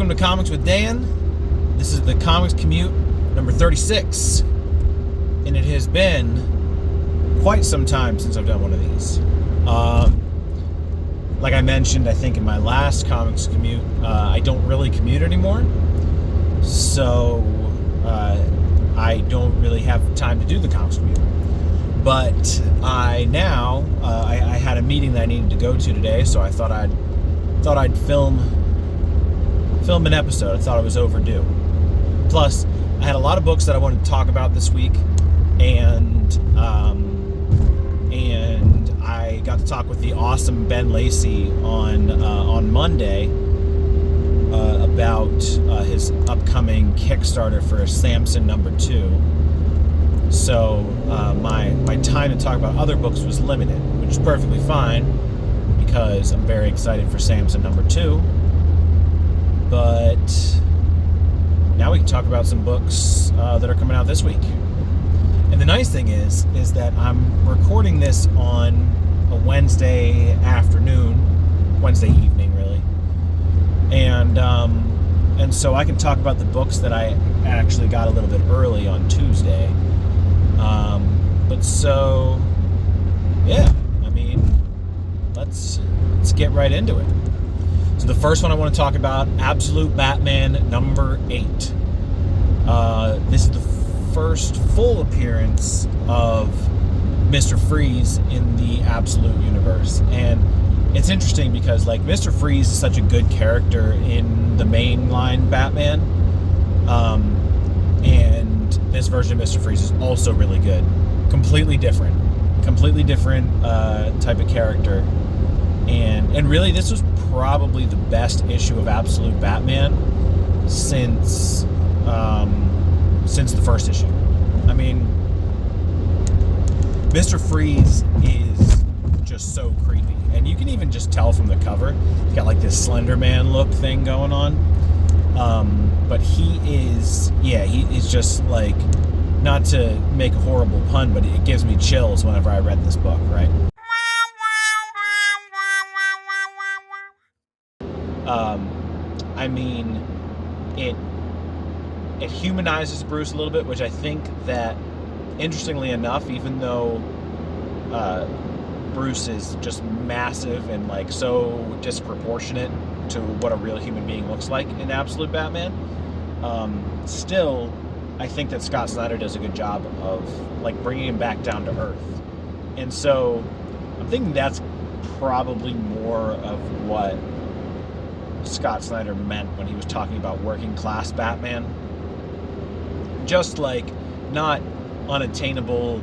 Welcome to Comics with Dan. This is the Comics Commute number 36. And it has been quite some time since I've done one of these. Like I mentioned, I think in my last Comics Commute, I don't really commute anymore. So I don't really have time to do the Comics Commute. But I had a meeting that I needed to go to today, so I thought I'd film an episode. I thought it was overdue. Plus, I had a lot of books that I wanted to talk about this week, and I got to talk with the awesome Ben Lacey on Monday about his upcoming Kickstarter for Samson #2. So my time to talk about other books was limited, which is perfectly fine because I'm very excited for Samson #2. But now we can talk about some books that are coming out this week. And the nice thing is that I'm recording this on a Wednesday evening, really. And so I can talk about the books that I actually got a little bit early on Tuesday. But so, yeah, I mean, let's get right into it. So the first one I want to talk about, Absolute Batman #8. This is the first full appearance of Mr. Freeze in the Absolute universe. And it's interesting because, like, Mr. Freeze is such a good character in the mainline Batman. And this version of Mr. Freeze is also really good. Completely different type of character. And really, this was probably the best issue of Absolute Batman since the first issue. I mean, Mr. Freeze is just so creepy, and you can even just tell from the cover. He's got like this Slender Man look thing going on. But he's just like, not to make a horrible pun, but it gives me chills whenever I read this book, right? I mean, it humanizes Bruce a little bit, which I think that, interestingly enough, even though Bruce is just massive and like so disproportionate to what a real human being looks like in Absolute Batman, still, I think that Scott Snyder does a good job of like bringing him back down to earth. And so I'm thinking that's probably more of what Scott Snyder meant when he was talking about working class Batman. Just like not unattainable,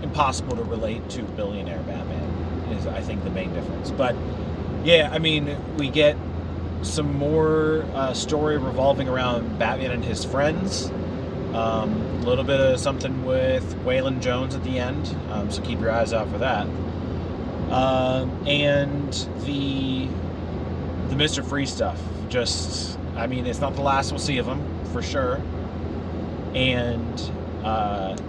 impossible to relate to billionaire Batman is, I think, the main difference. But yeah, I mean, we get some more story revolving around Batman and his friends. A little bit of something with Waylon Jones at the end, so keep your eyes out for that. And the Mr. Freeze stuff, just, I mean, it's not the last we'll see of him, for sure. And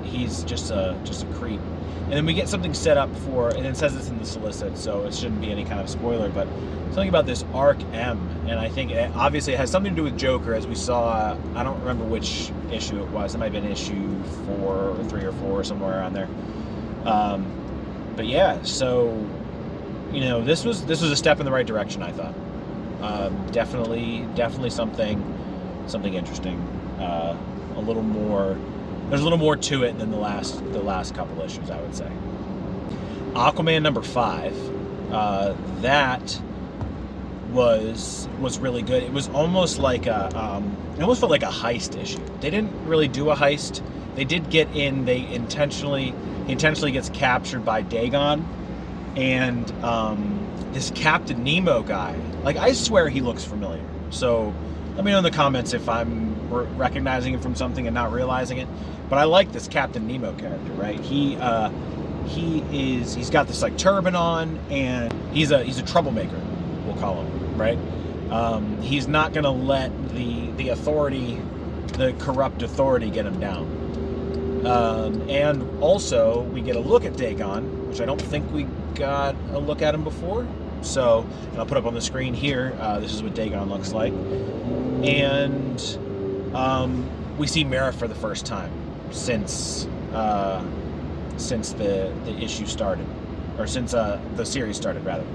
he's just a creep. And then we get something set up for, and it says this in the solicit, so it shouldn't be any kind of spoiler, but something about this Arc M, and I think obviously it has something to do with Joker, as we saw. I don't remember which issue it was. It might have been issue 4 or 3 or 4, somewhere around there. But yeah, so, this was a step in the right direction, I thought. Definitely something interesting. There's a little more to it than the last couple issues, I would say. Aquaman #5, that was really good. It was almost like it almost felt like a heist issue. They didn't really do a heist. They did get in. He intentionally gets captured by Dagon, and this Captain Nemo guy. Like, I swear he looks familiar. So let me know in the comments if I'm recognizing him from something and not realizing it. But I like this Captain Nemo character, right? He's got this like turban on, and he's a troublemaker, we'll call him, right? He's not gonna let the authority, the corrupt authority, get him down. And also we get a look at Dagon, which I don't think we got a look at him before. So, and I'll put up on the screen here, this is what Dagon looks like. And we see Mara for the first time since the issue started, or since the series started, rather.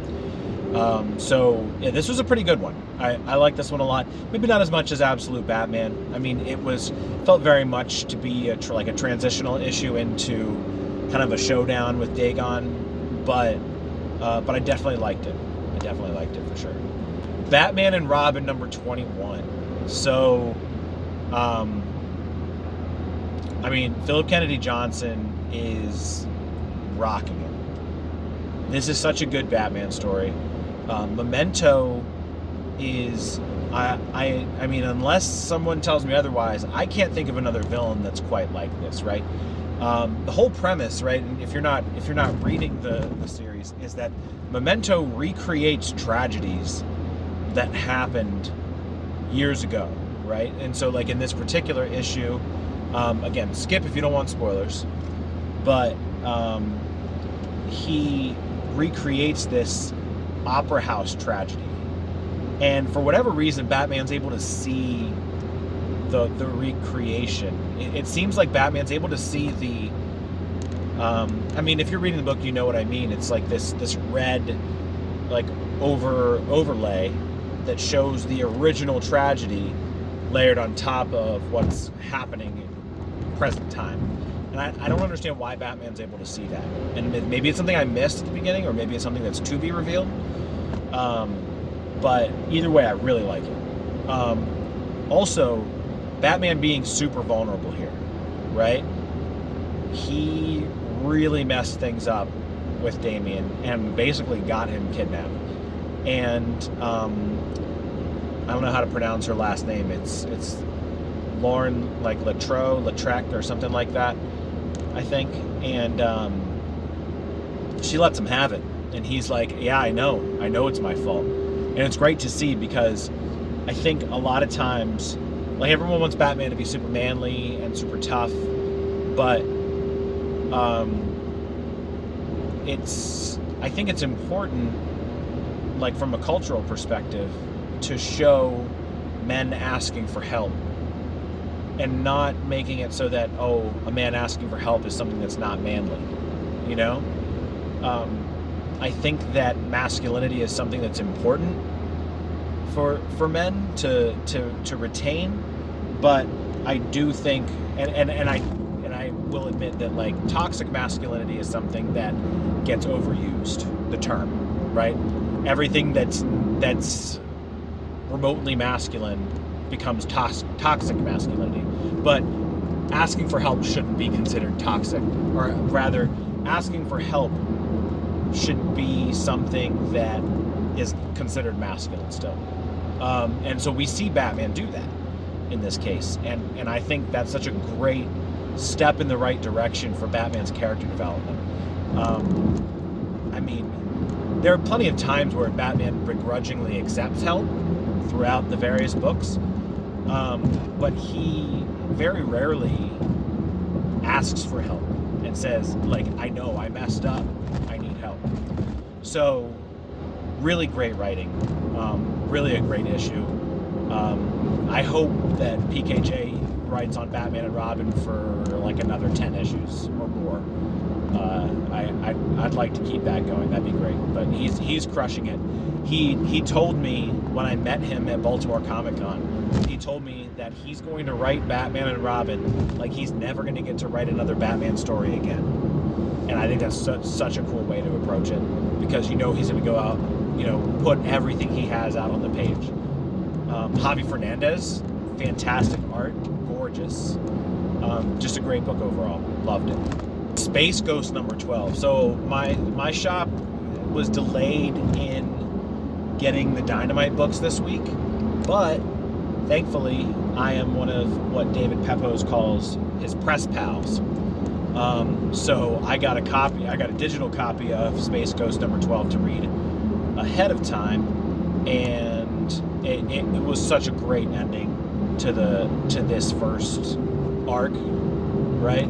So yeah, this was a pretty good one. I like this one a lot. Maybe not as much as Absolute Batman. I mean, felt very much to be like a transitional issue into kind of a showdown with Dagon, but I definitely liked it. I definitely liked it for sure. Batman and Robin number 21. So, I mean, Philip Kennedy Johnson is rocking it. This is such a good Batman story. Memento is, I mean, unless someone tells me otherwise, I can't think of another villain that's quite like this, right? The whole premise, right, and if you're not reading the series, is that Memento recreates tragedies that happened years ago, right? And so, like in this particular issue, again, skip if you don't want spoilers, but he recreates this opera house tragedy, and for whatever reason, Batman's able to see the recreation. It seems like Batman's able to see the I mean, if you're reading the book, you know what I mean. It's like this red, like overlay that shows the original tragedy layered on top of what's happening in present time. And I don't understand why Batman's able to see that. And maybe it's something I missed at the beginning, or maybe it's something that's to be revealed. But either way, I really like it. Also, Batman being super vulnerable here, right? He really messed things up with Damian and basically got him kidnapped. And I don't know how to pronounce her last name. It's Lauren, like Lautrec or something like that, I think. And she lets him have it. And he's like, yeah, I know it's my fault. And it's great to see, because I think a lot of times, like, everyone wants Batman to be super manly and super tough, but I think it's important, like from a cultural perspective, to show men asking for help and not making it so that, oh, a man asking for help is something that's not manly, you know? I think that masculinity is something that's important for men to retain, but I do think, and I will admit that, like, toxic masculinity is something that gets overused, the term, right? Everything that's remotely masculine becomes toxic masculinity, but asking for help shouldn't be considered toxic, or rather, asking for help should be something that is considered masculine still. And so we see Batman do that in this case, and I think that's such a great step in the right direction for Batman's character development. I mean, there are plenty of times where Batman begrudgingly accepts help throughout the various books, but he very rarely asks for help and says, like, I know I messed up, I need help. So really great writing, really a great issue. I hope that PKJ writes on Batman and Robin for like another 10 issues or more. I'd like to keep that going. That'd be great. But he's crushing it. He told me when I met him at Baltimore Comic Con, he told me that he's going to write Batman and Robin like he's never going to get to write another Batman story again. And I think that's such a cool way to approach it, because you know he's going to go out, you know, put everything he has out on the page. Javi Fernandez, fantastic art, gorgeous. Just a great book overall. Loved it. Space Ghost number 12. So my shop was delayed in getting the Dynamite books this week, but thankfully I am one of what David Pepose calls his press pals. So I got a digital copy of Space Ghost number 12 to read ahead of time, and it was such a great ending to this first arc, right?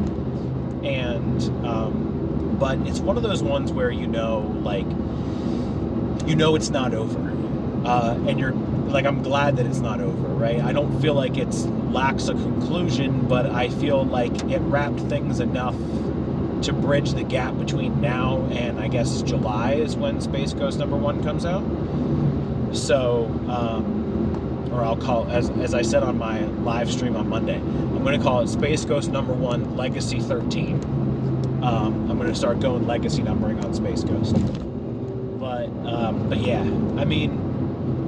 And but it's one of those ones where, you know, like, you know it's not over, and you're like, I'm glad that it's not over, right? I don't feel like it lacks a conclusion, but I feel like it wrapped things enough to bridge the gap between now and I guess July is when Space Ghost #1 comes out. So, or I'll call, as I said on my live stream on Monday, I'm going to call it Space Ghost #1 Legacy 13. I'm going to start going legacy numbering on Space Ghost. But yeah, I mean,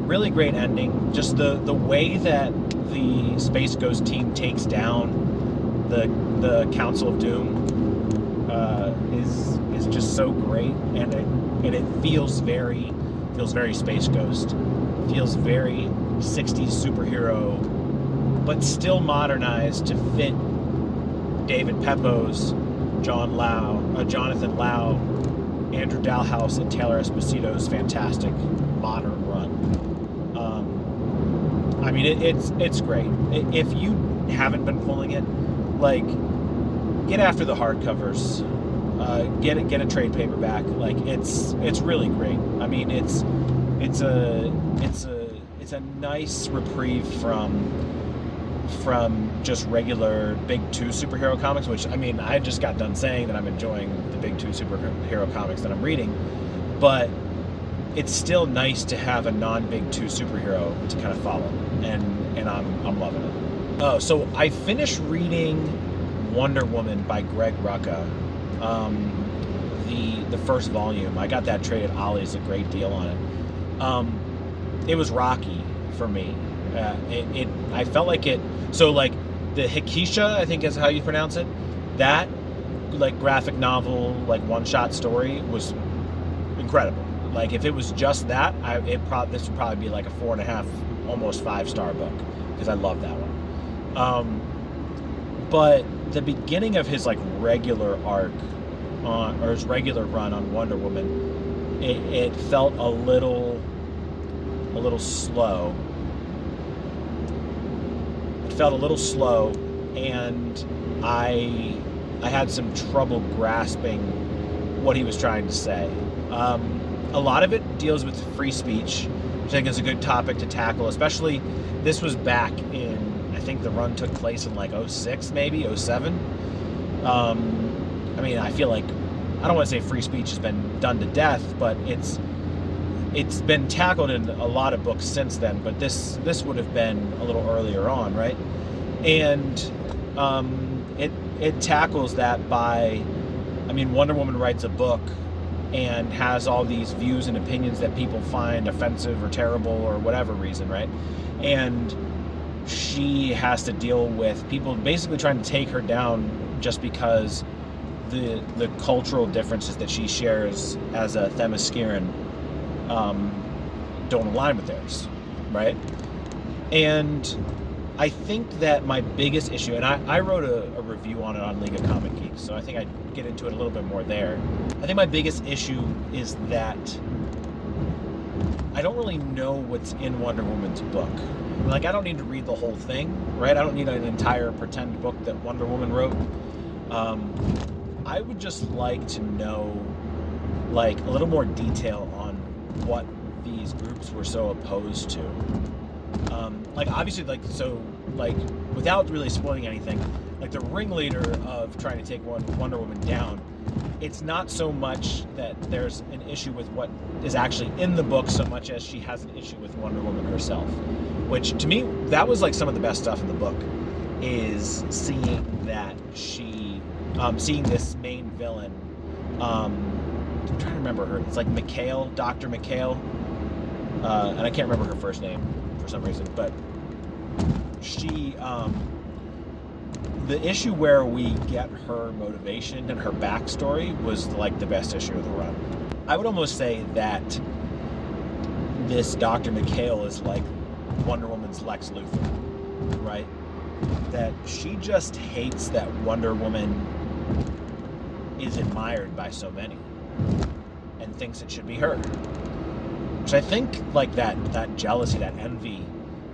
really great ending. Just the way that the Space Ghost team takes down the Council of Doom is just so great, and it feels very Space Ghost. Feels very 60s superhero, but still modernized to fit David Pepose, Jonathan Lau, Andrew Dalhouse, and Taylor Esposito's fantastic modern run. I mean, it's great. If you haven't been pulling it, like, get after the hardcovers. Get a trade paperback. Like, it's really great. I mean, it's a nice reprieve from just regular Big 2 superhero comics, which, I mean, I just got done saying that I'm enjoying the Big 2 superhero comics that I'm reading, but it's still nice to have a non-Big 2 superhero to kind of follow, and I'm loving it. Oh, so I finished reading Wonder Woman by Greg Rucka, the first volume. I got that trade at Ollie's, a great deal on it. It was rocky for me. I felt like it. So, like, the Hikisha, I think is how you pronounce it. That, like, graphic novel, like, one-shot story was incredible. Like, if it was just that, this would probably be like a 4.5, almost 5-star book, because I love that one. But the beginning of his, like, regular arc or his regular run on Wonder Woman, it felt a little slow. It felt a little slow, and I had some trouble grasping what he was trying to say. A lot of it deals with free speech, which I think is a good topic to tackle, especially this was back in, I think the run took place in like 06, maybe 07. I mean, I feel like, I don't want to say free speech has been done to death, but it's been tackled in a lot of books since then, but this would have been a little earlier on, right? And it tackles that by, I mean, Wonder Woman writes a book and has all these views and opinions that people find offensive or terrible or whatever reason, right? And she has to deal with people basically trying to take her down just because the cultural differences that she shares as a Themysciran don't align with theirs, right? And I think that my biggest issue, and I wrote a review on it on League of Comic Geeks, so I think I'd get into it a little bit more there. I think my biggest issue is that I don't really know what's in Wonder Woman's book. Like, I don't need to read the whole thing, right? I don't need an entire pretend book that Wonder Woman wrote. I would just like to know, like, a little more detail on what these groups were so opposed to. Like, obviously, like, so, like, without really spoiling anything, like, the ringleader of trying to take Wonder Woman down, it's not so much that there's an issue with what is actually in the book so much as she has an issue with Wonder Woman herself, which, to me, that was, like, some of the best stuff in the book, is seeing that she, seeing this main villain, I'm trying to remember her, it's like McHale, Dr. McHale, and I can't remember her first name for some reason, but she, the issue where we get her motivation and her backstory was like the best issue of the run. I would almost say that this Dr. McHale is like Wonder Woman's Lex Luthor, right? That she just hates that Wonder Woman is admired by so many and thinks it should be her. Which I think, like, that jealousy, that envy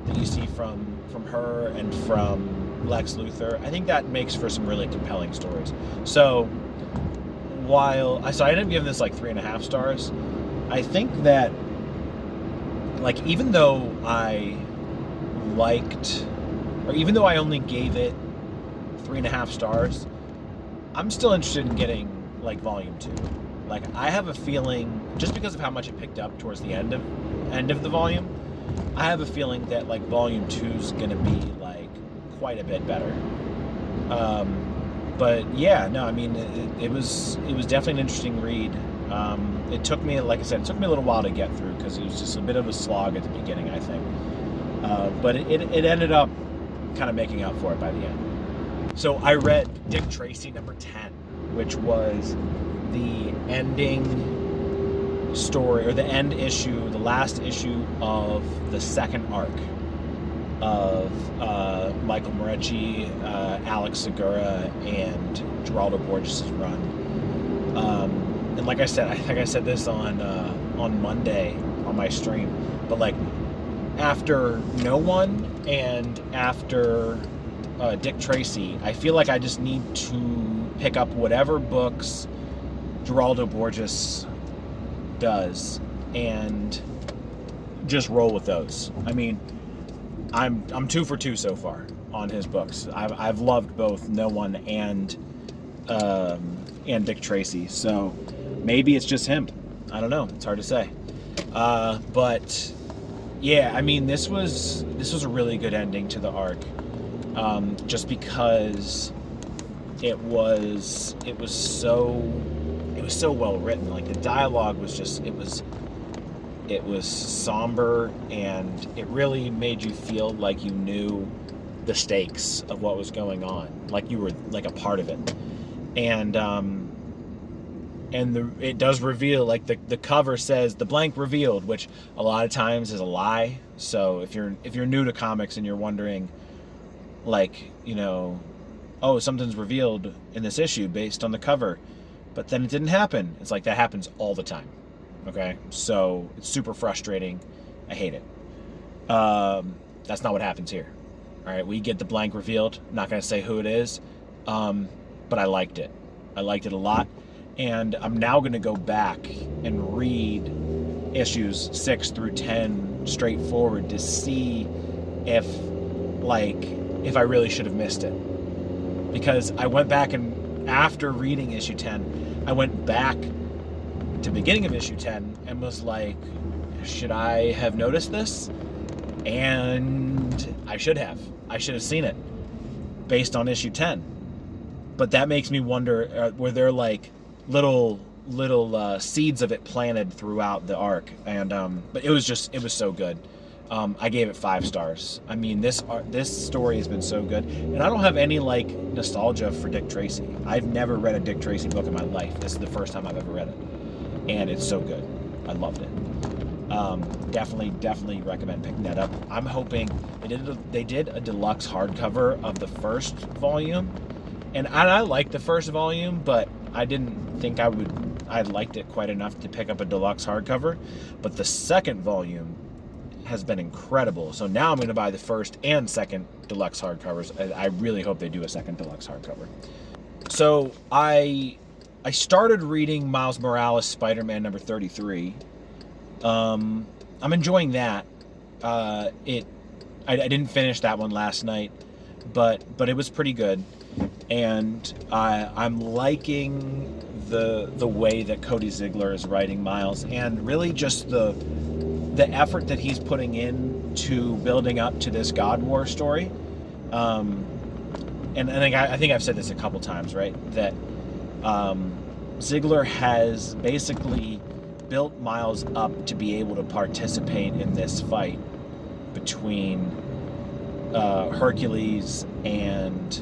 that you see from her and from Lex Luthor, I think that makes for some really compelling stories. So I ended up giving this like 3.5 stars. I think that like, even though I liked, or even though I only gave it 3.5 stars, I'm still interested in getting like volume 2. Like, I have a feeling, just because of how much it picked up towards the end of the volume, I have a feeling that like volume 2 is gonna be like quite a bit better. But yeah, no, I mean, it was definitely an interesting read. It took me, like I said, it took me a little while to get through because it was just a bit of a slog at the beginning, I think. But it ended up kind of making up for it by the end. So I read Dick Tracy number 10, which was the ending story, or the end issue, the last issue of the second arc of Michael Morecci, Alex Segura, and Geraldo Borges' run. And like I said, I think I said this on Monday on my stream, but like, after No One and after Dick Tracy, I feel like I just need to pick up whatever books Geraldo Borges does and just roll with those. I mean, I'm 2 for 2 so far on his books. I've loved both No One and Dick Tracy. So maybe it's just him. I don't know. It's hard to say. But yeah, I mean, this was a really good ending to the arc. Just because it was so well written. Like, the dialogue was just, it was somber, and it really made you feel like you knew the stakes of what was going on, like you were like a part of it. And it does reveal, like, the cover says "the blank revealed," which a lot of times is a lie. So if you're new to comics and you're wondering, like, you know, oh, something's revealed in this issue based on the cover, but then it didn't happen, it's like, that happens all the time. Okay, so it's super frustrating. I hate it. That's not what happens here. All right, we get the blank revealed. I'm not going to say who it is, but I liked it. I liked it a lot, and I'm now going to go back and read issues 6 through 10 straightforward to see if I really should have missed it. Because I went back, and after reading issue 10, I went back to the beginning of issue 10 and was like, should I have noticed this? And I should have seen it based on issue 10. But that makes me wonder, were there like little seeds of it planted throughout the arc? And but it was so good. I gave it 5 stars. I mean, this story has been so good, and I don't have any like nostalgia for Dick Tracy. I've never read a Dick Tracy book in my life. This is the first time I've ever read it, and it's so good. I loved it. Definitely recommend picking that up. I'm hoping they did a deluxe hardcover of the first volume, and I liked the first volume, but I didn't think I liked it quite enough to pick up a deluxe hardcover. But the second volume has been incredible, so now I'm going to buy the first and second deluxe hardcovers. I really hope they do a second deluxe hardcover. So I started reading Miles Morales Spider-Man number 33. I'm enjoying that. I didn't finish that one last night, but it was pretty good, and I'm liking the way that Cody Ziegler is writing Miles, and really just the effort that he's putting in to building up to this God War story. And I think I've said this a couple times, right? That Ziegler has basically built Miles up to be able to participate in this fight between Hercules and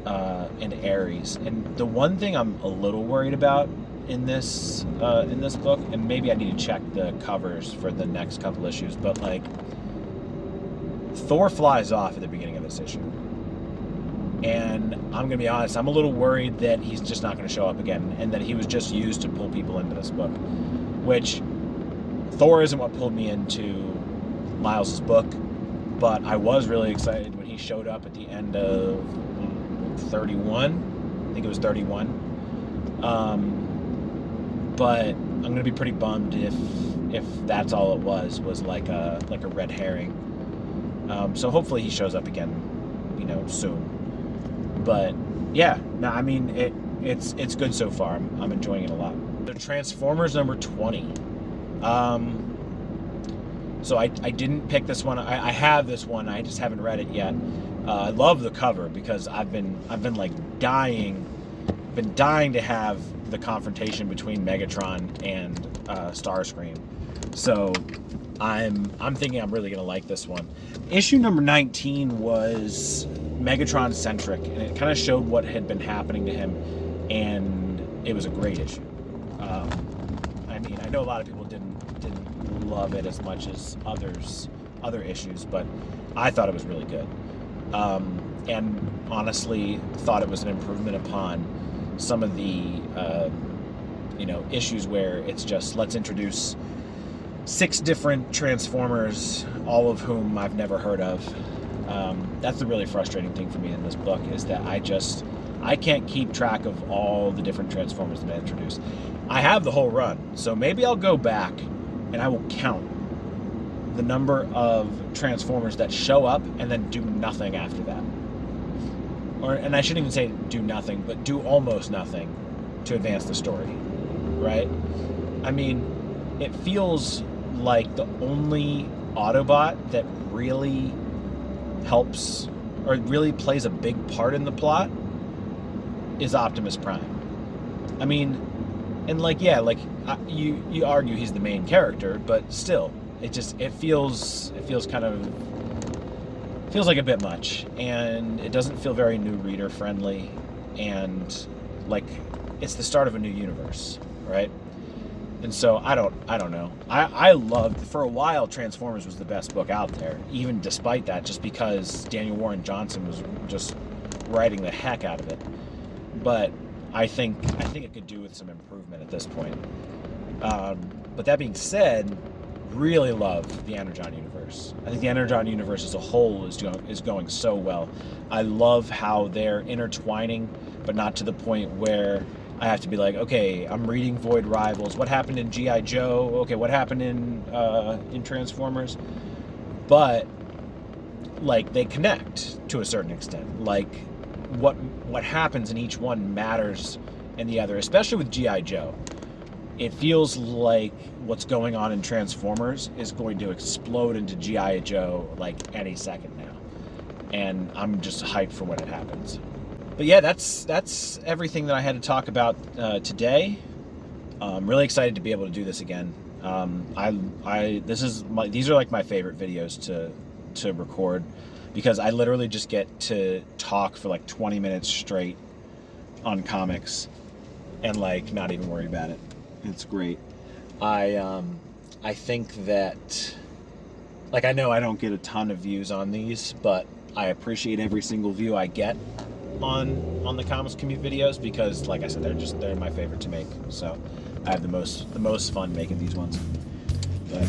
Ares. And the one thing I'm a little worried about in this book, and maybe I need to check the covers for the next couple issues, but like, Thor flies off at the beginning of this issue, and I'm gonna be honest, I'm a little worried that he's just not gonna show up again, and that he was just used to pull people into this book, which Thor isn't what pulled me into Miles's book, but I was really excited when he showed up at the end of 31. I think it was 31. But gonna be pretty bummed if that's all it was like a red herring. So hopefully he shows up again, soon. But yeah, no, I mean it's good so far. I'm enjoying it a lot. The Transformers number 20. So I didn't pick this one. I have this one. I just haven't read it yet. I love the cover because I've been like dying to have the confrontation between Megatron and Starscream. So I'm thinking I'm really gonna like this one. Issue number 19 was Megatron centric, and it kind of showed what had been happening to him, and it was a great issue. I mean, I know a lot of people didn't love it as much as other issues, but I thought it was really good. And honestly thought it was an improvement upon some of the issues where it's just, let's introduce 6 different Transformers, all of whom I've never heard of. That's the really frustrating thing for me in this book, is that I can't keep track of all the different Transformers that I introduced. I have the whole run, so maybe I'll go back and I will count the number of Transformers that show up and then do nothing after that. And I shouldn't even say do nothing, but do almost nothing to advance the story, right? I mean, it feels like the only Autobot that really helps or really plays a big part in the plot is Optimus Prime. I mean, and you argue he's the main character, but still, it feels like a bit much, and it doesn't feel very new reader friendly, and like it's the start of a new universe, right? And so I don't know. I loved, for a while, Transformers was the best book out there, even despite that, just because Daniel Warren Johnson was just writing the heck out of it. But I think it could do with some improvement at this point. But that being said, really love the Energon universe. I think the Energon universe as a whole is going so well. I love how they're intertwining, but not to the point where I have to be like, okay, I'm reading Void Rivals. What happened in G.I. Joe? Okay, what happened in Transformers? But like they connect to a certain extent. Like what happens in each one matters in the other, especially with G.I. Joe. It feels like what's going on in Transformers is going to explode into G.I. Joe like any second now. And I'm just hyped for when it happens. But yeah, that's everything that I had to talk about today. I'm really excited to be able to do this again. These are like my favorite videos to record, because I literally just get to talk for like 20 minutes straight on comics and like not even worry about it. It's great. I think that, like, I know I don't get a ton of views on these, but I appreciate every single view I get on the Comics Commute videos, because like I said, they're my favorite to make. So I have the most fun making these ones. But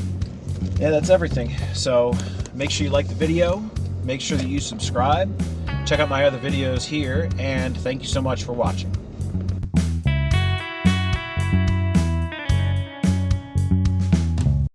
yeah, that's everything. So make sure you like the video, make sure that you subscribe, check out my other videos here, and thank you so much for watching.